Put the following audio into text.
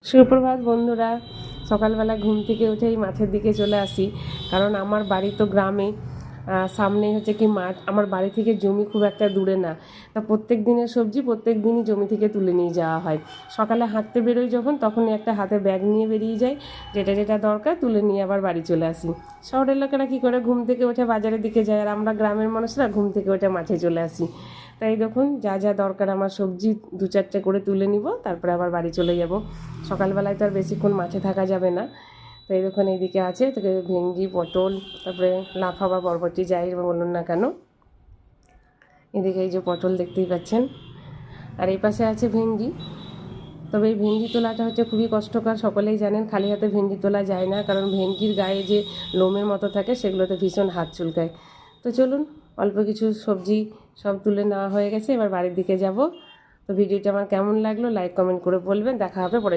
সুপ্রভাত বন্ধুরা। সকালবেলা ঘুম থেকে উঠেই মাঠের দিকে চলে আসি, কারণ আমার বাড়ি তো গ্রামে। সামনে হচ্ছে কি মাঠ, আমার বাড়ি থেকে জমি খুব একটা দূরে না। তা প্রত্যেক দিনের সবজি প্রত্যেক দিনই জমি থেকে তুলে নিয়ে যাওয়া হয়। সকালে হাঁটতে বেরোই যখন, তখনই একটা হাতে ব্যাগ নিয়ে বেরিয়ে যাই, যেটা যেটা দরকার তুলে নিয়ে আবার বাড়ি চলে আসি। শহরের লোকেরা কী করে ঘুম থেকে উঠে বাজারের দিকে যায়, আর আমরা গ্রামের মানুষরা ঘুম থেকে উঠে মাঠে চলে আসি। তাই দেখুন, যা যা দরকার আমার সবজি 2-4টে করে তুলে নিব, তারপরে আবার বাড়ি চলে যাব। সকালবেলায় তো আর বেশিক্ষণ মাঠে থাকা যাবে না। তো এই দেখুন, এইদিকে আছে তোকে ভেন্ডি, পটল, তারপরে লাফা বা বরবটি যাই বলুন না কেন। এদিকে এই যে পটল দেখতেই পাচ্ছেন, আর এই পাশে আছে ভেন্ডি। তবে এই ভেন্ডি তোলাটা হচ্ছে খুবই কষ্টকর, সকলেই জানেন। খালি হাতে ভেন্ডি তোলা যায় না, কারণ ভেন্ডির গায়ে যে লোমের মতো থাকে সেগুলোতে ভীষণ হাত চুলকায়। তো চলুন, অল্প কিছু সবজি সব তুলে নেওয়া হয়ে গেছে, এবার বাড়ির দিকে যাব। তো ভিডিওটা আমার কেমন লাগলো লাইক কমেন্ট করে বলবেন। দেখা হবে পরে।